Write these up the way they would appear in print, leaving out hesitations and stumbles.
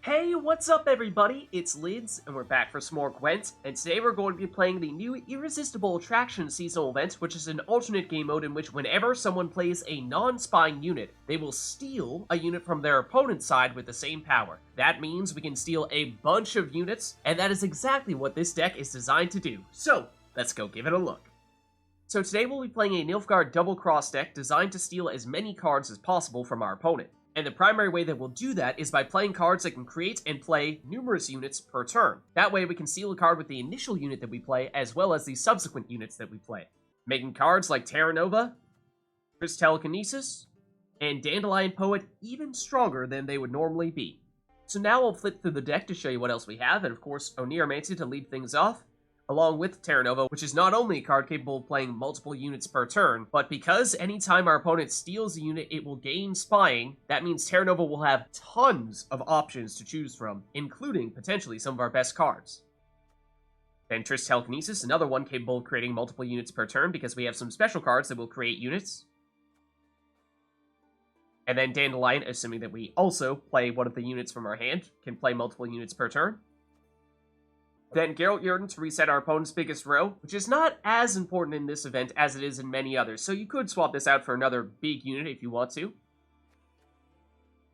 Hey, what's up everybody? It's Lids, and we're back for some more Gwent, and today we're going to be playing the new Irresistible Attraction seasonal event, which is an alternate game mode in which whenever someone plays a non-spying unit, they will steal a unit from their opponent's side with the same power. That means we can steal a bunch of units, and that is exactly what this deck is designed to do. So, let's go give it a look. So today we'll be playing a Nilfgaard double cross deck designed to steal as many cards as possible from our opponent. And the primary way that we'll do that is by playing cards that can create and play numerous units per turn. That way we can steal a card with the initial unit that we play, as well as the subsequent units that we play. Making cards like Terranova, Triss Telekinesis, and Dandelion Poet even stronger than they would normally be. So now I'll flip through the deck to show you what else we have, and of course Oneiromancy to lead things off, along with Terranova, which is not only a card capable of playing multiple units per turn, but because anytime our opponent steals a unit, it will gain spying, that means Terranova will have tons of options to choose from, including potentially some of our best cards. Then Triss Telekinesis, another one capable of creating multiple units per turn, because we have some special cards that will create units. And then Dandelion, assuming that we also play one of the units from our hand, can play multiple units per turn. Then Geralt Yrden to reset our opponent's biggest row, which is not as important in this event as it is in many others, so you could swap this out for another big unit if you want to.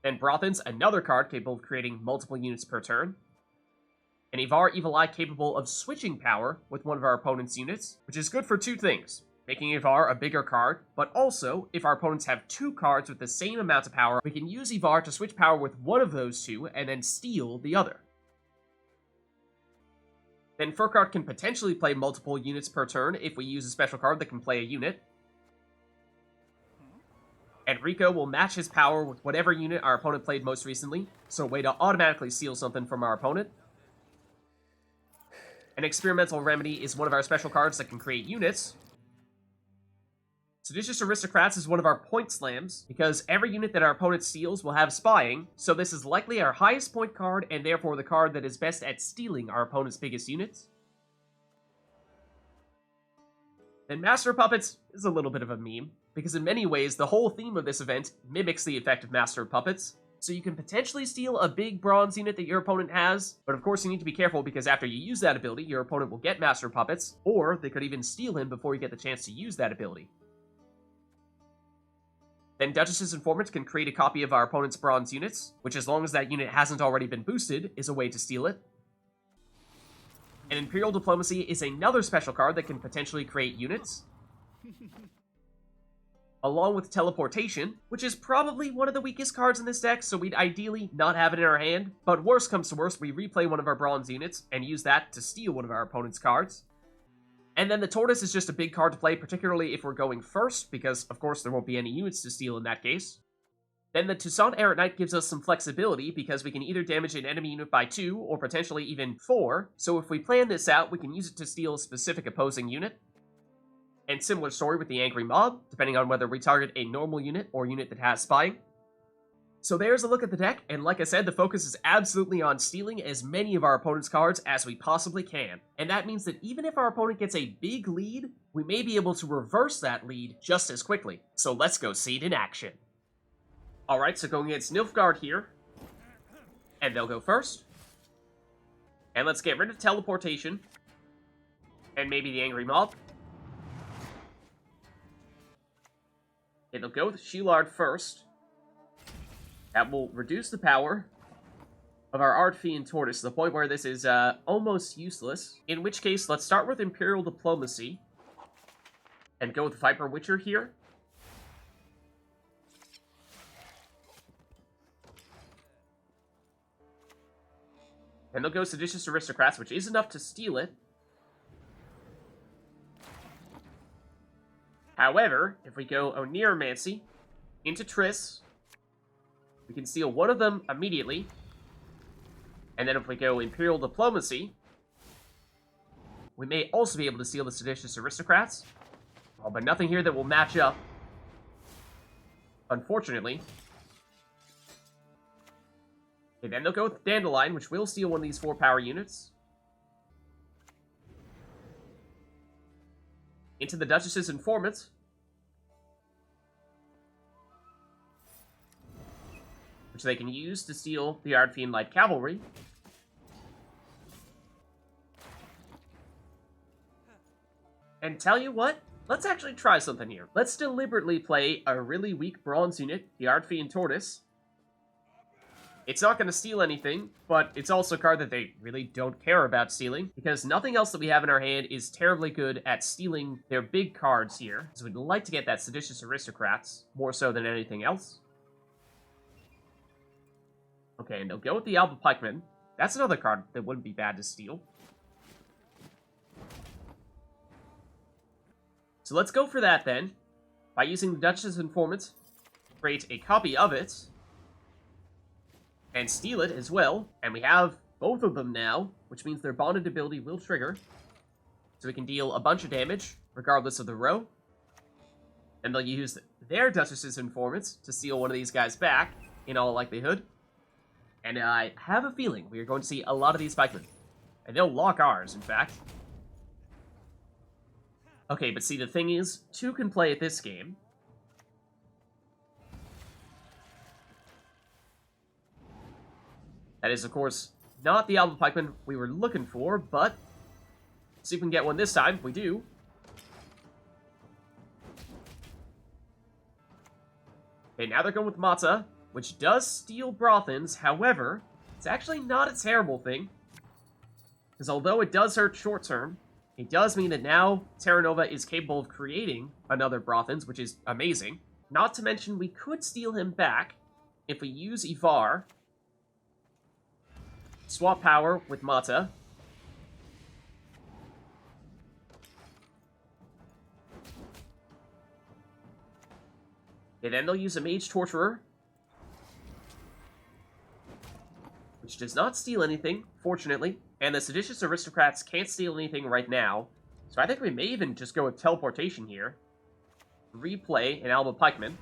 Then Braathens, another card capable of creating multiple units per turn. And Ivar Evil-Eye capable of switching power with one of our opponent's units, which is good for two things. Making Ivar a bigger card, but also, if our opponents have two cards with the same amount of power, we can use Ivar to switch power with one of those two and then steal the other. Then Fercart can potentially play multiple units per turn if we use a special card that can play a unit. And Rico will match his power with whatever unit our opponent played most recently, so a way to automatically steal something from our opponent. An Experimental Remedy is one of our special cards that can create units. Seditious Aristocrats is one of our point slams, because every unit that our opponent steals will have spying, so this is likely our highest point card, and therefore the card that is best at stealing our opponent's biggest units. Then Master of Puppets is a little bit of a meme, because in many ways the whole theme of this event mimics the effect of Master of Puppets, so you can potentially steal a big bronze unit that your opponent has, but of course you need to be careful because after you use that ability, your opponent will get Master of Puppets, or they could even steal him before you get the chance to use that ability. Then Duchess's Informant can create a copy of our opponent's bronze units, which as long as that unit hasn't already been boosted, is a way to steal it. And Imperial Diplomacy is another special card that can potentially create units. Along with Teleportation, which is probably one of the weakest cards in this deck, so we'd ideally not have it in our hand, but worst comes to worst, we replay one of our bronze units and use that to steal one of our opponent's cards. And then the Tortoise is just a big card to play, particularly if we're going first, because, of course, there won't be any units to steal in that case. Then the Toussaint Errant-Knight gives us some flexibility, because we can either damage an enemy unit by 2, or potentially even 4, so if we plan this out, we can use it to steal a specific opposing unit. And similar story with the Angry Mob, depending on whether we target a normal unit or unit that has spying. So there's a look at the deck, and like I said, the focus is absolutely on stealing as many of our opponent's cards as we possibly can. And that means that even if our opponent gets a big lead, we may be able to reverse that lead just as quickly. So let's go see it in action. Alright, so going against Nilfgaard here. And they'll go first. And let's get rid of Teleportation. And maybe the Angry Mob. It'll go with Yrden first. That will reduce the power of our Ard Feainn Tortoise to the point where this is almost useless. In which case, let's start with Imperial Diplomacy. And go with Viper Witcher here. And they'll go Seditious Aristocrats, which is enough to steal it. However, if we go Oneiromancy into Triss, we can steal one of them immediately. And then if we go Imperial Diplomacy, we may also be able to steal the Seditious Aristocrats. Oh, but nothing here that will match up, unfortunately. Okay, then they'll go with Dandelion, which will steal one of these 4 power units. Into the Duchess's Informant. which they can use to steal the Ard Feainn Light Cavalry. And tell you what, let's actually try something here. Let's deliberately play a really weak bronze unit, the Ard Feainn Tortoise. It's not going to steal anything, but it's also a card that they really don't care about stealing, because nothing else that we have in our hand is terribly good at stealing their big cards here. So we'd like to get that Seditious Aristocrats, more so than anything else. Okay, and they'll go with the Alba Pikeman. That's another card that wouldn't be bad to steal. So let's go for that then. By using the Duchess Informant, create a copy of it, and steal it as well. And we have both of them now, which means their bonded ability will trigger. So we can deal a bunch of damage, regardless of the row. And they'll use their Duchess's Informants to steal one of these guys back, in all likelihood. And I have a feeling we are going to see a lot of these pikemen. And they'll lock ours, in fact. Okay, but see, the thing is, 2 can play at this game. That is, of course, not the Alba Pikeman we were looking for, but see if we can get one this time. We do. Okay, now they're going with Mata, which does steal Braathens. However, it's actually not a terrible thing, because although it does hurt short term, it does mean that now Terranova is capable of creating another Braathens, which is amazing. Not to mention, we could steal him back if we use Ivar. Swap power with Mata. And then they'll use a Mage Torturer, which does not steal anything, fortunately. And the Seditious Aristocrats can't steal anything right now. So I think we may even just go with Teleportation here. Replay an Alba Pikeman.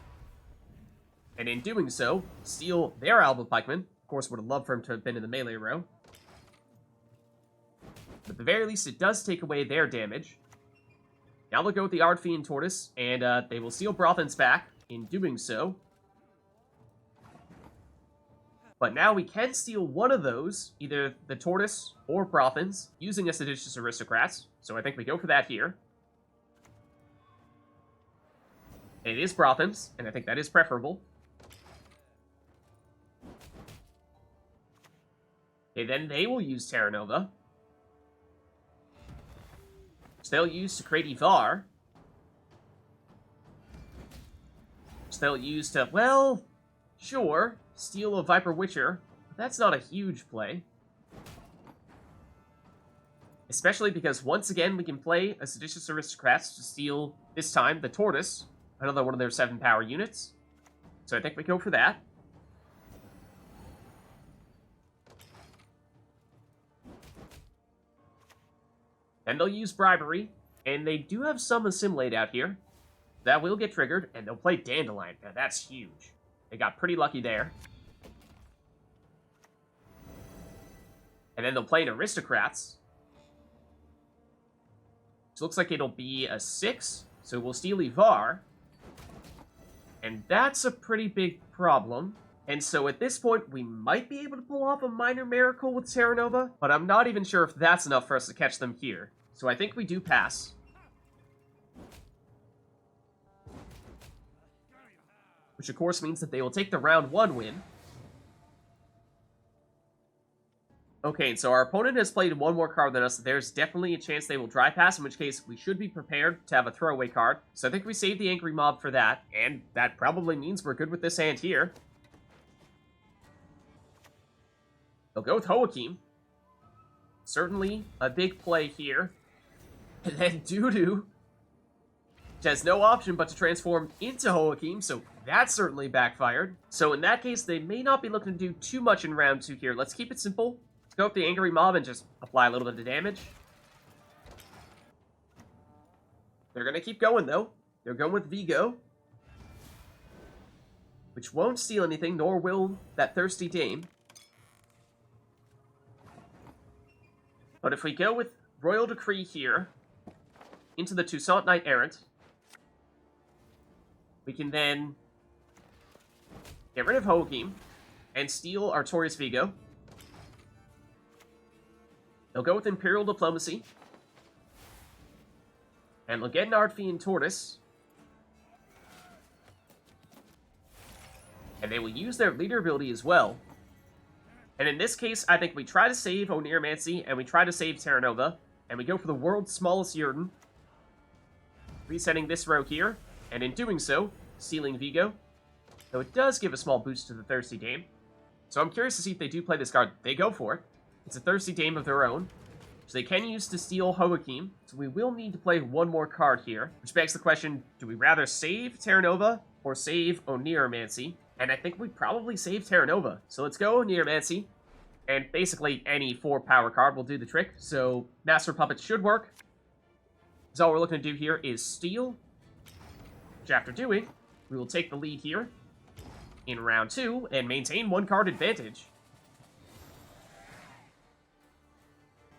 And in doing so, steal their Alba Pikeman. Of course, would have loved for him to have been in the melee row. But at the very least, it does take away their damage. Now they'll go with the Ard Feainn Tortoise, and they will steal Braathens back in doing so. But now we can steal one of those, either the Tortoise or Braathens, using a Seditious Aristocrats. So I think we go for that here. And it is Braathens, and I think that is preferable. Okay, then they will use Terranova, which they'll use to create Ivar, which they'll use to, well, sure, steal a Viper Witcher. But that's not a huge play. Especially because, once again, we can play a Seditious Aristocrats to steal, this time, the Tortoise, another one of their 7-power units. So I think we go for that. And they'll use Bribery, and they do have some Assimilate out here. That will get triggered, and they'll play Dandelion. Now, that's huge. They got pretty lucky there. And then they'll play an Aristocrats, which looks like it'll be a 6, so we'll steal Ivar. And that's a pretty big problem. And so at this point, we might be able to pull off a minor miracle with Terranova, but I'm not even sure if that's enough for us to catch them here. So I think we do pass. Which of course means that they will take the round 1 win. Okay, and so our opponent has played one more card than us. There's definitely a chance they will dry pass, in which case we should be prepared to have a throwaway card. So I think we save the Angry Mob for that, and that probably means we're good with this hand here. They'll go with Hoakim. Certainly a big play here. And then Dudu, which has no option but to transform into Hoakim, so that certainly backfired. So in that case, they may not be looking to do too much in round 2 here. Let's keep it simple. Let's go with the Angry Mob and just apply a little bit of damage. They're going to keep going, though. They're going with Vigo, which won't steal anything, nor will that Thirsty Dame. But if we go with Royal Decree here, into the Toussaint Errant-Knight, we can then get rid of Hoakim, and steal Artuad Vigo. They'll go with Imperial Diplomacy. And they'll get an Ard Feainn Tortoise. And they will use their leader ability as well. And in this case, I think we try to save Oneiromancy, and we try to save Terranova, and we go for the world's smallest Yrden, resetting this row here, and in doing so, stealing Vigo. Though it does give a small boost to the Thirsty Dame. So I'm curious to see if they do play this card. They go for it. It's a Thirsty Dame of their own, which they can use to steal Hoakim. So we will need to play one more card here, which begs the question, do we rather save Terranova or save Oneiromancy? And I think we probably save Terranova. So let's go Oneiromancy. And basically any 4-power card will do the trick. So Master Puppet should work. So all we're looking to do here is steal. Which after doing, we will take the lead here in round 2 and maintain 1-card advantage.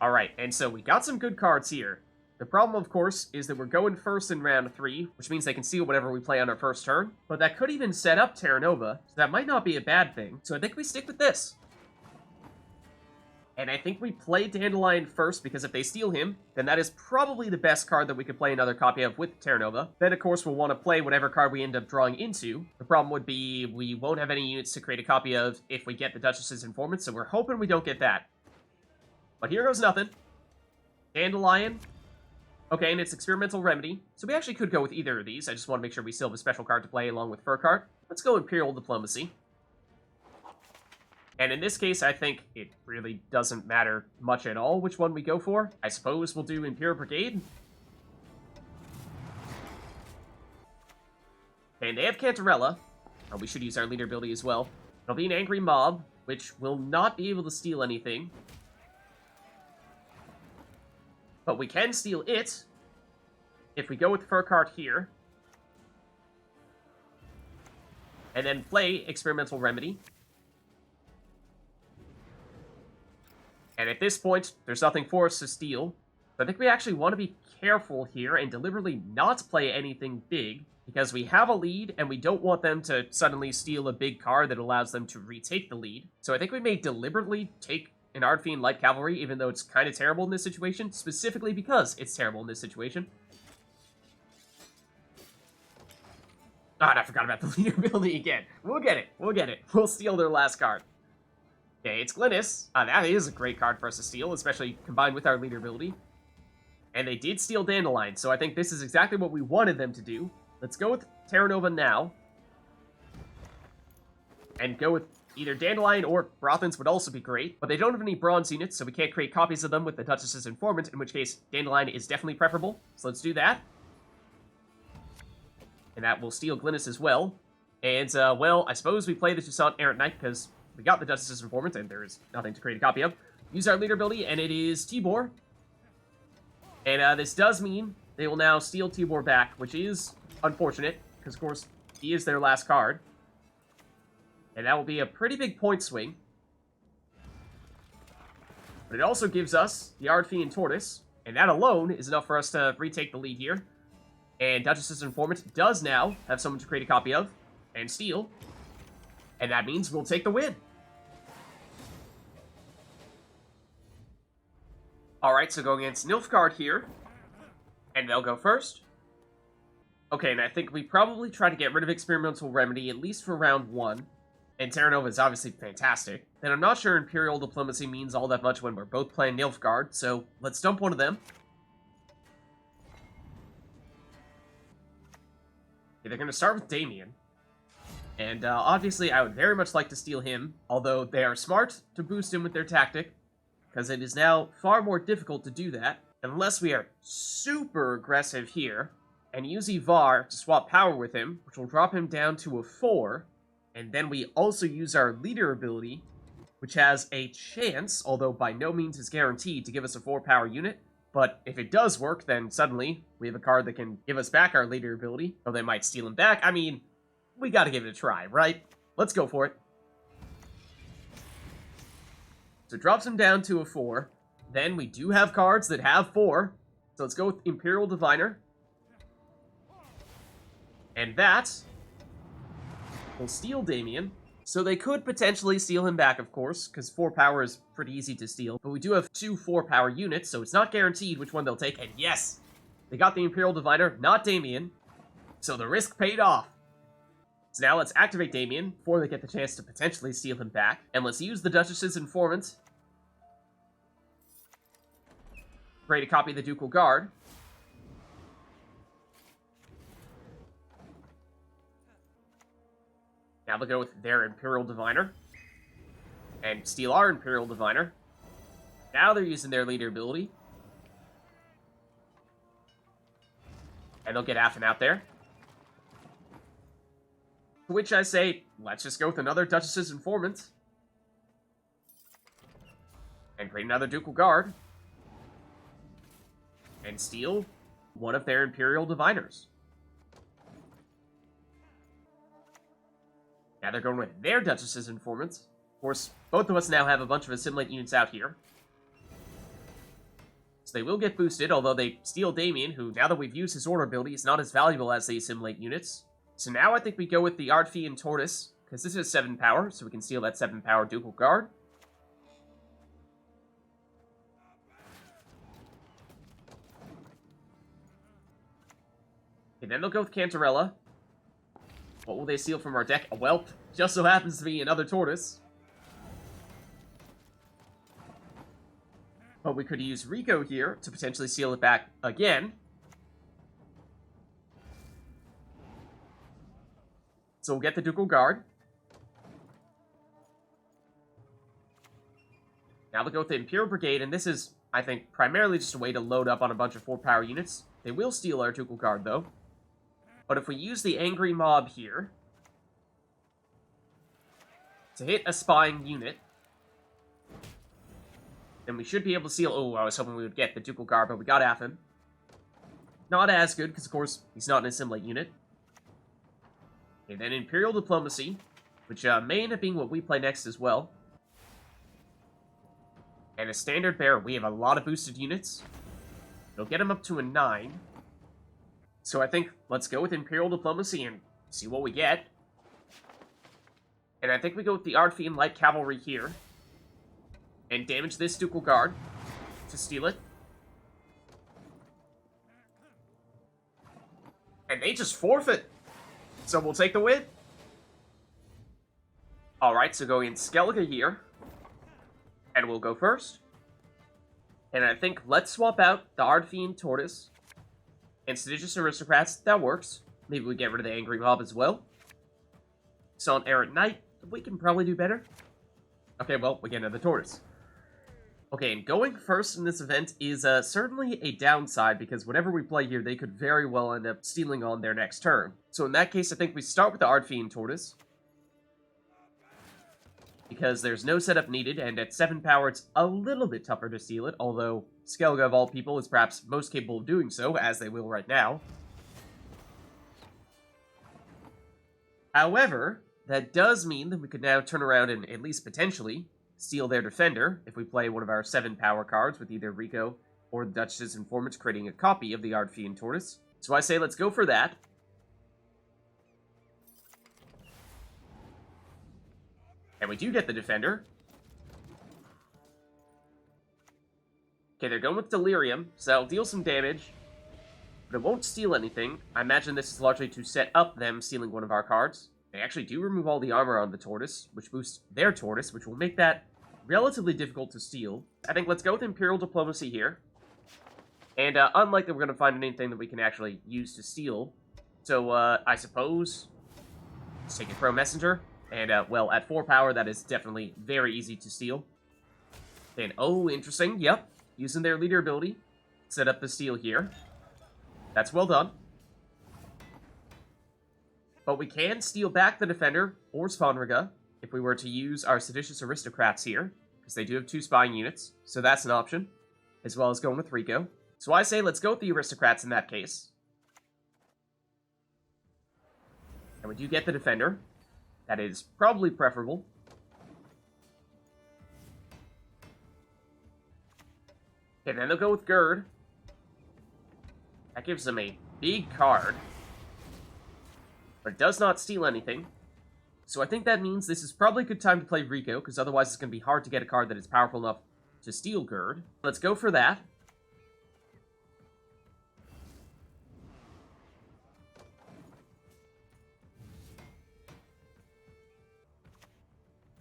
Alright, and so we got some good cards here. The problem, of course, is that we're going first in round 3, which means they can steal whatever we play on our first turn. But that could even set up Terranova, so that might not be a bad thing. So I think we stick with this. And I think we play Dandelion first, because if they steal him, then that is probably the best card that we could play another copy of with Terranova. Then, of course, we'll want to play whatever card we end up drawing into. The problem would be we won't have any units to create a copy of if we get the Duchess's Informant, so we're hoping we don't get that. But here goes nothing. Dandelion. Okay, and it's Experimental Remedy. So we actually could go with either of these. I just want to make sure we still have a special card to play along with Fercart. Let's go Imperial Diplomacy. And in this case, I think it really doesn't matter much at all which one we go for. I suppose we'll do Imperial Brigade. And they have Cantarella. Oh, we should use our leader ability as well. It'll be an Angry Mob, which will not be able to steal anything. But we can steal it if we go with Fercart here. And then play Experimental Remedy. And at this point, there's nothing for us to steal. So I think we actually want to be careful here and deliberately not play anything big, because we have a lead and we don't want them to suddenly steal a big card that allows them to retake the lead. So I think we may deliberately take an Ard Feainn Light Cavalry, even though it's kind of terrible in this situation, specifically because it's terrible in this situation. Ah, and I forgot about the leader ability again. We'll get it. We'll get it. We'll steal their last card. Okay, it's Glynis. That is a great card for us to steal, especially combined with our leader ability. And they did steal Dandelion, so I think this is exactly what we wanted them to do. Let's go with Terranova now. And go with either Dandelion or Braathens would also be great, but they don't have any bronze units, so we can't create copies of them with the Duchess's Informant, in which case Dandelion is definitely preferable. So let's do that. And that will steal Glynis as well. And, well, I suppose we play the Toussaint Errant-Knight, because we got the Duchess's Informant, and there is nothing to create a copy of. Use our leader ability, and it is Tibor. And this does mean they will now steal Tibor back, which is unfortunate, because, of course, he is their last card. And that will be a pretty big point swing. But it also gives us the Ard Feainn Tortoise, and that alone is enough for us to retake the lead here. And Duchess's Informant does now have someone to create a copy of, and steal. And that means we'll take the win. Alright, so going against Nilfgaard here. And they'll go first. Okay, and I think we probably try to get rid of Experimental Remedy, at least for round 1. And Terranova is obviously fantastic. And I'm not sure Imperial Diplomacy means all that much when we're both playing Nilfgaard, so let's dump one of them. Okay, they're going to start with Damien. And obviously I would very much like to steal him, although they are smart to boost him with their tactic, because it is now far more difficult to do that, unless we are super aggressive here, and use Ivar to swap power with him, which will drop him down to a 4, and then we also use our leader ability, which has a chance, although by no means is guaranteed, to give us a 4-power unit. But if it does work, then suddenly we have a card that can give us back our leader ability, or they might steal him back. I mean, we gotta give it a try, right? Let's go for it. So it drops him down to a 4. Then we do have cards that have 4. So let's go with Imperial Diviner. And that will steal Damien. So they could potentially steal him back, of course, because 4 power is pretty easy to steal. But we do have 2 4-power units, so it's not guaranteed which one they'll take. And yes, they got the Imperial Diviner, not Damien. So the risk paid off. So now let's activate Damien before they get the chance to potentially steal him back. And let's use the Duchess's Informant. Ready to copy the Ducal Guard. Now they'll go with their Imperial Diviner. And steal our Imperial Diviner. Now they're using their leader ability. And they'll get Affen out there. To which I say, let's just go with another Duchess's Informant. And create another Ducal Guard. And steal one of their Imperial Diviners. Now they're going with their Duchess's Informant. Of course, both of us now have a bunch of Assimilate units out here. So they will get boosted, although they steal Damien, who, now that we've used his order ability, is not as valuable as the Assimilate units. So now I think we go with the Ard Feainn Tortoise, because this is 7 power, so we can steal that 7 power Ducal Guard. Okay, then they'll go with Cantarella. What will they steal from our deck? Well, just so happens to be another Tortoise. But we could use Rico here to potentially steal it back again. So we'll get the Ducal Guard. Now they'll go with the Imperial Brigade, and this is, I think, primarily just a way to load up on a bunch of 4-power units. They will steal our Ducal Guard, though. But if we use the Angry Mob here to hit a spying unit, then we should be able to steal... Oh, I was hoping we would get the Ducal Guard, but we got Affen. Not as good, because of course, he's not an Assimilate unit. Okay, then Imperial Diplomacy, which may end up being what we play next as well. And a Standard Bearer. We have a lot of boosted units. It'll get him up to a 9. So I think let's go with Imperial Diplomacy and see what we get. And I think we go with the Ard Feainn Light Cavalry here. And damage this Ducal Guard to steal it. And they just forfeit. So we'll take the win. Alright, so going in Skellige here. And we'll go first. And I think let's swap out the Ard Feainn Tortoise and Seditious Aristocrats. That works. Maybe we get rid of the Angry Mob as well. Toussaint Errant-Knight. We can probably do better. Okay, well, we get another Tortoise. Okay, and going first in this event is certainly a downside, because whenever we play here, they could very well end up stealing on their next turn. So in that case, I think we start with the Ard Feainn Tortoise, because there's no setup needed, and at 7 power, it's a little bit tougher to steal it, although Skellige, of all people, is perhaps most capable of doing so, as they will right now. However, that does mean that we could now turn around and, at least potentially, steal their defender if we play one of our 7 power cards with either Rico or the Duchess's Informant, creating a copy of the Ard Feainn Tortoise. So I say let's go for that. And we do get the defender. Okay, they're going with Delirium, so that'll deal some damage, but it won't steal anything. I imagine this is largely to set up them stealing one of our cards. They actually do remove all the armor on the Tortoise, which boosts their Tortoise, which will make that relatively difficult to steal. I think let's go with Imperial Diplomacy here. And unlikely we're going to find anything that we can actually use to steal. So, I suppose, let's take a Pro Messenger. And, well, at 4 power, that is definitely very easy to steal. And, oh, interesting, yep. Using their leader ability, set up the steal here. That's well done. But we can steal back the Defender or Svanriga if we were to use our Seditious Aristocrats here, because they do have 2 spying units, so that's an option, as well as going with Rico. So I say let's go with the Aristocrats in that case. And we do get the Defender. That is probably preferable. Okay, then they'll go with Gerd. That gives them a big card, but it does not steal anything. So I think that means this is probably a good time to play Rico, because otherwise it's going to be hard to get a card that is powerful enough to steal Gerd. Let's go for that.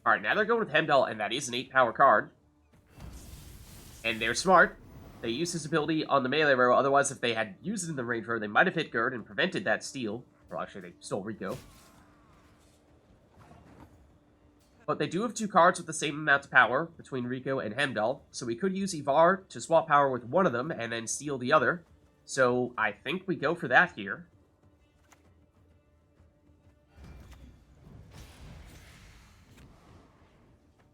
Alright, now they're going with Heimdall, and that is an 8-power card. And they're smart. They use his ability on the melee row, otherwise if they had used it in the range row, they might have hit Gerd and prevented that steal. Well, actually, they stole Rico. But they do have 2 cards with the same amount of power between Rico and Heimdall, so we could use Ivar to swap power with one of them and then steal the other. So I think we go for that here.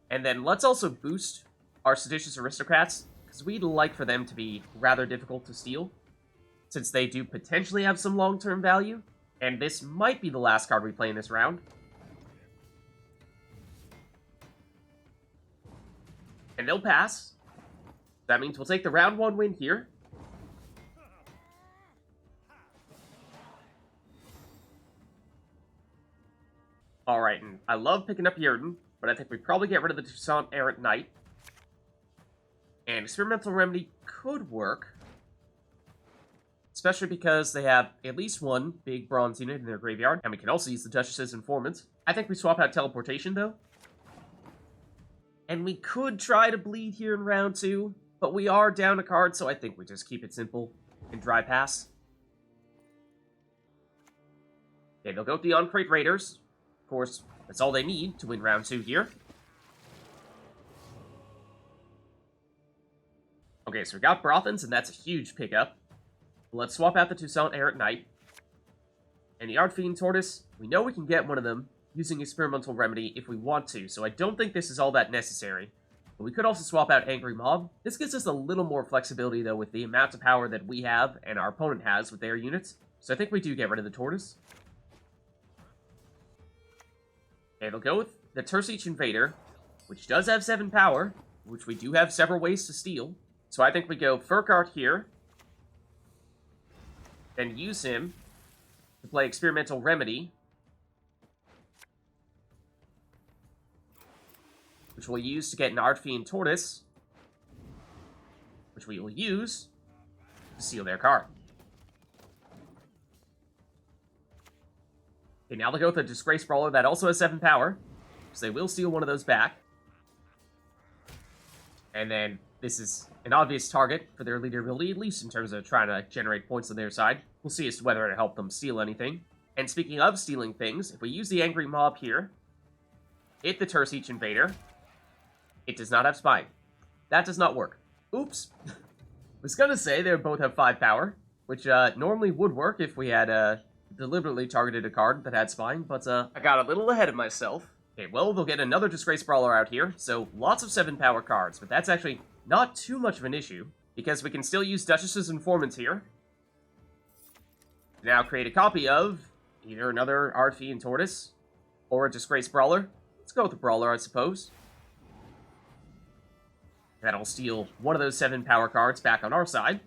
And then let's also boost our Seditious Aristocrats, because we'd like for them to be rather difficult to steal, since they do potentially have some long-term value, and this might be the last card we play in this round. And they'll pass. That means we'll take the round 1 win here. Alright, and I love picking up Yrden, but I think we probably get rid of the Toussaint Errant-Knight. And Experimental Remedy could work. Especially because they have at least one big bronze unit in their graveyard, and we can also use the Duchess's Informant. I think we swap out Teleportation, though. And we could try to bleed here in round 2, but we are down a card, so I think we just keep it simple and dry pass. Okay, they'll go with the On-Crate Raiders. Of course, that's all they need to win round 2 here. Okay, so we got Braathens, and that's a huge pickup. Let's swap out the Toussaint Errant-Knight. And the Ard Feainn Tortoise, we know we can get one of them using Experimental Remedy if we want to, so I don't think this is all that necessary. But we could also swap out Angry Mob. This gives us a little more flexibility, though, with the amount of power that we have and our opponent has with their units. So I think we do get rid of the Tortoise. Okay, they'll go with the Tersiche Invader, which does have 7 power, which we do have several ways to steal. So I think we go Fercart here, then use him to play Experimental Remedy, which we'll use to get an Ard Feainn Tortoise, which we will use to steal their card. Okay, now they'll go with a Disgrace Brawler that also has 7 power, so they will steal one of those back. And then this is an obvious target for their leader ability, at least in terms of trying to generate points on their side. We'll see as to whether it'll help them steal anything. And speaking of stealing things, if we use the Angry Mob here, hit the Tersiche Invader, it does not have Spine. That does not work. Oops. I was gonna say they both have 5 power, which normally would work if we had deliberately targeted a card that had Spine, but I got a little ahead of myself. Okay, well, they'll get another Disgrace Brawler out here, so lots of 7 power cards, but that's actually not too much of an issue, because we can still use Duchess's Informant here. Now create a copy of either another Ard Feainn Tortoise, or a Disgrace Brawler. Let's go with the Brawler, I suppose. That'll steal one of those 7 power cards back on our side.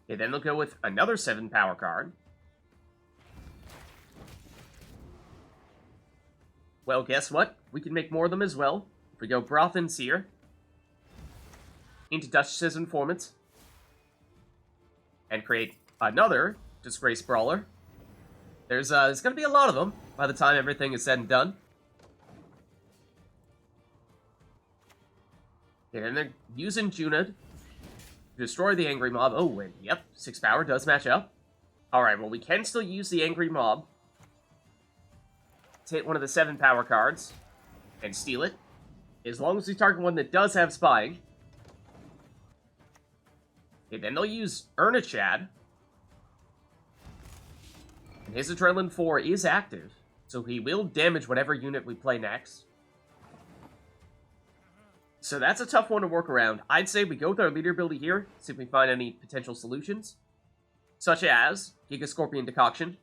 Okay, then they'll go with another 7 power card. Well, guess what? We can make more of them as well. If we go Braathens here, into Duchess's Informant, and create another Disgrace Brawler. There's going to be a lot of them by the time everything is said and done. Okay, then they're using Junod to destroy the Angry Mob. Oh, and yep, 6 power does match up. Alright, well, we can still use the Angry Mob to hit one of the 7 power cards and steal it, as long as we target one that does have Spying. Okay, then they'll use Ernachad, and his Adrenaline 4 is active, so he will damage whatever unit we play next. So that's a tough one to work around. I'd say we go with our leader ability here, see if we find any potential solutions, such as Giga Scorpion Decoction,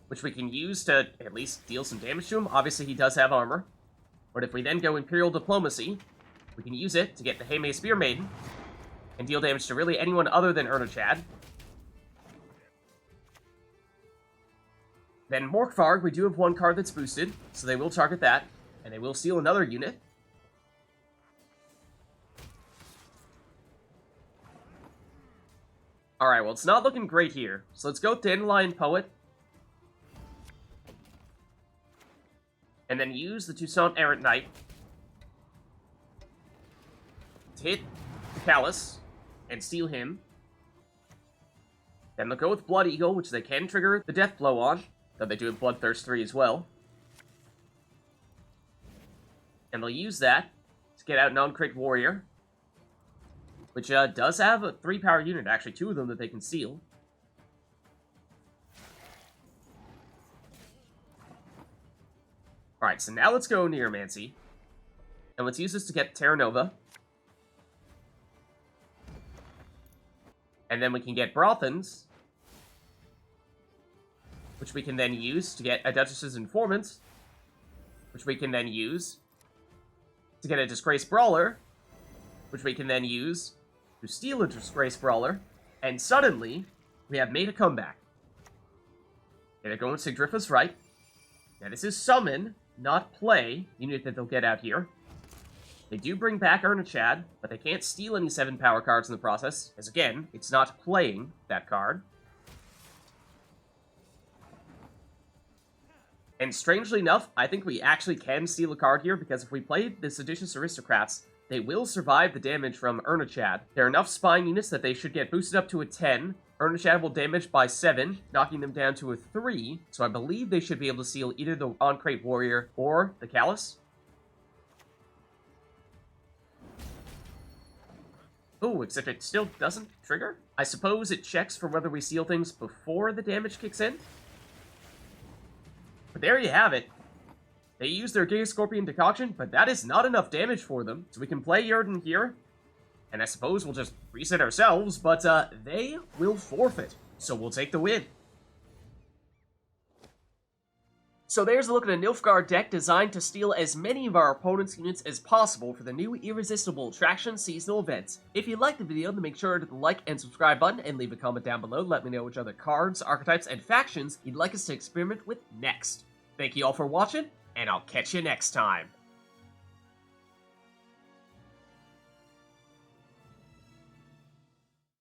which we can use to at least deal some damage to him. Obviously, he does have armor. But if we then go Imperial Diplomacy, we can use it to get the Heimei Spear Maiden and deal damage to really anyone other than Ernachad. Then Morkvarg, we do have one card that's boosted, so they will target that, and they will steal another unit. Alright, well, it's not looking great here. So let's go with Dandelion Poet. And then use the Toussaint Errant-Knight to hit the Callus and steal him. Then they'll go with Blood Eagle, which they can trigger the Death Blow on, though they do have Bloodthirst 3 as well. And they'll use that to get out Non-Crit Warrior, which does have a 3-power unit, actually 2 of them that they can steal. Alright, so now let's go Oneiromancy. And let's use this to get Terranova. And then we can get Braathens, which we can then use to get a Duchess's Informant, which we can then use to get a Disgraced Brawler, which we can then use to steal a Disgraced Brawler, and suddenly, we have made a comeback. And they're going with Sigdrifa's right. Now this is summon, not play, unit that they'll get out here. They do bring back Artuad, but they can't steal any 7-power cards in the process, as again, it's not playing that card. And strangely enough, I think we actually can steal a card here, because if we play the Seditious Aristocrats, they will survive the damage from Artuad. There are enough spine units that they should get boosted up to a 10. Artuad will damage by 7, knocking them down to a 3, so I believe they should be able to steal either the On-Crate Warrior or the Callus. Oh, except it still doesn't trigger? I suppose it checks for whether we steal things before the damage kicks in? But there you have it. They use their Giga Scorpion Decoction, but that is not enough damage for them. So we can play Yrden here, and I suppose we'll just reset ourselves, but they will forfeit. So we'll take the win. So there's a look at a Nilfgaard deck designed to steal as many of our opponent's units as possible for the new Irresistible Attraction seasonal events. If you liked the video, then make sure to hit the like and subscribe button and leave a comment down below to let me know which other cards, archetypes, and factions you'd like us to experiment with next. Thank you all for watching, and I'll catch you next time.